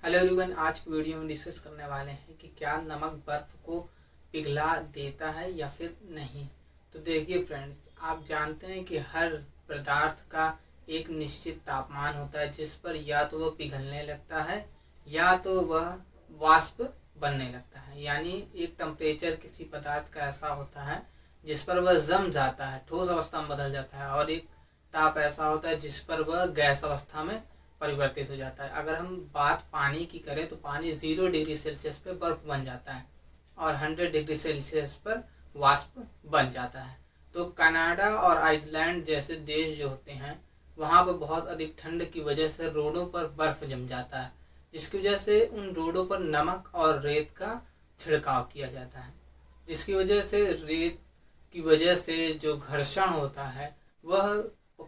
Hello everyone, आज की video में डिस्कस करने वाले हैं कि क्या नमक बर्फ को पिघला देता है या फिर नहीं। तो देखिए फ्रेंड्स, आप जानते हैं कि हर पदार्थ का एक निश्चित तापमान होता है जिस पर या तो वह पिघलने लगता है या तो वह वाष्प बनने लगता है। यानी एक टेम्परेचर किसी पदार्थ का ऐसा होता है जिस पर वह जम जाता है, ठोस अवस्था में बदल जाता है, और एक ताप ऐसा होता है जिस पर वह गैस अवस्था में परिवर्तित हो जाता है। अगर हम बात पानी की करें तो पानी 0 डिग्री सेल्सियस पर बर्फ बन जाता है और 100 डिग्री सेल्सियस पर वाष्प बन जाता है। तो कनाडा और आइसलैंड जैसे देश जो होते हैं वहां पर बहुत अधिक ठंड की वजह से रोडों पर बर्फ जम जाता है, जिसकी वजह से उन रोडों पर नमक और रेत का छिड़काव किया जाता है, जिसकी वजह से रेत की वजह से जो घर्षण होता है वह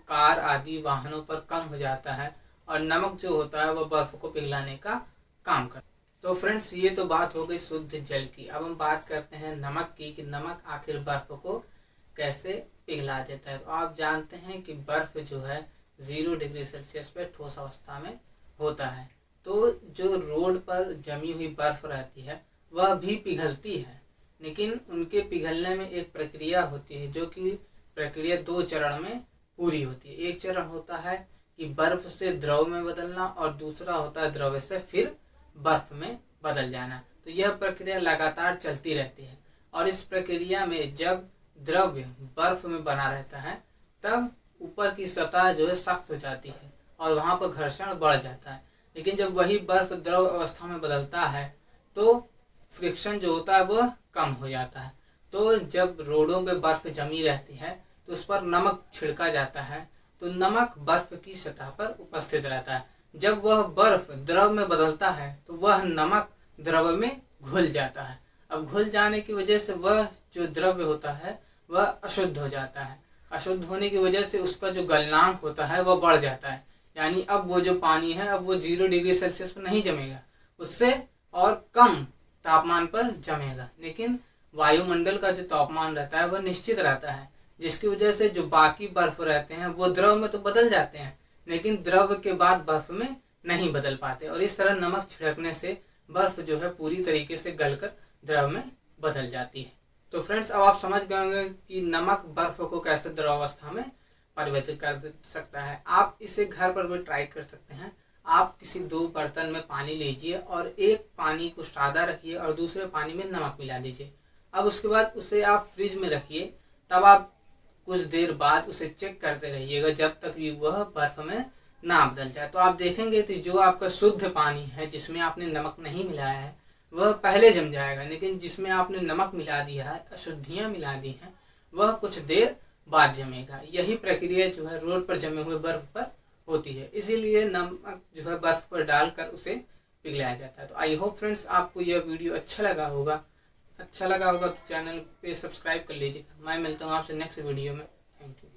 कार आदि वाहनों पर कम हो जाता है और नमक जो होता है वह बर्फ को पिघलाने का काम करता है। तो फ्रेंड्स, ये तो बात हो गई शुद्ध जल की। अब हम बात करते हैं नमक की कि नमक आखिर बर्फ को कैसे पिघला देता है। तो आप जानते हैं कि बर्फ जो है 0 डिग्री सेल्सियस पे ठोस अवस्था में होता है। तो जो रोड पर जमी हुई बर्फ रहती है वह भी पिघलती है, लेकिन उनके पिघलने में एक प्रक्रिया होती है, जो कि प्रक्रिया 2 चरण में पूरी होती है। एक चरण होता है कि बर्फ से द्रव में बदलना और दूसरा होता है द्रव से फिर बर्फ में बदल जाना। तो यह प्रक्रिया लगातार चलती रहती है और इस प्रक्रिया में जब द्रव्य बर्फ में बना रहता है तब ऊपर की सतह जो है सख्त हो जाती है और वहां पर घर्षण बढ़ जाता है। लेकिन जब वही बर्फ द्रव अवस्था में बदलता है तो फ्रिक्शन जो होता है वह कम हो जाता है। तो जब रोडों पे बर्फ जमी रहती है तो उस पर नमक छिड़का जाता है, तो नमक बर्फ की सतह पर उपस्थित रहता है। जब वह बर्फ द्रव में बदलता है तो वह नमक द्रव में घुल जाता है। अब घुल जाने की वजह से वह जो द्रव्य होता है वह अशुद्ध हो जाता है। अशुद्ध होने की वजह से उसका जो गलनांक होता है वह बढ़ जाता है। यानी अब वो जो पानी है अब वो 0 डिग्री सेल्सियस पर नहीं जमेगा, उससे और कम तापमान पर जमेगा। लेकिन वायुमंडल का जो तापमान रहता है वह निश्चित रहता है, जिसकी वजह से जो बाकी बर्फ रहते हैं वो द्रव में तो बदल जाते हैं लेकिन द्रव के बाद बर्फ में नहीं बदल पाते, और इस तरह नमक छिड़कने से बर्फ जो है पूरी तरीके से गलकर द्रव में बदल जाती है। तो फ्रेंड्स, अब आप समझ गए होंगे कि नमक बर्फ को कैसे द्रव अवस्था में परिवर्तित कर सकता है। आप इसे घर पर भी ट्राई कर सकते हैं। आप किसी 2 बर्तन में पानी लीजिए और एक पानी को सादा रखिए और दूसरे पानी में नमक मिला दीजिए। अब उसके बाद उसे आप फ्रिज में रखिए, तब आप कुछ देर बाद उसे चेक करते रहिएगा जब तक भी वह बर्फ में ना बदल जाए। तो आप देखेंगे कि जो आपका शुद्ध पानी है जिसमें आपने नमक नहीं मिलाया है वह पहले जम जाएगा, लेकिन जिसमें आपने नमक मिला दिया है, अशुद्धियां मिला दी हैं, वह कुछ देर बाद जमेगा। यही प्रक्रिया जो है रोड पर जमे हुए बर्फ पर होती है, इसीलिए नमक जो है बर्फ पर डालकर उसे पिघलाया जाता है। तो आई होप फ्रेंड्स आपको यह वीडियो अच्छा लगा होगा तो चैनल पे सब्सक्राइब कर लीजिएगा। मैं मिलता हूँ आपसे नेक्स्ट वीडियो में। Thank you.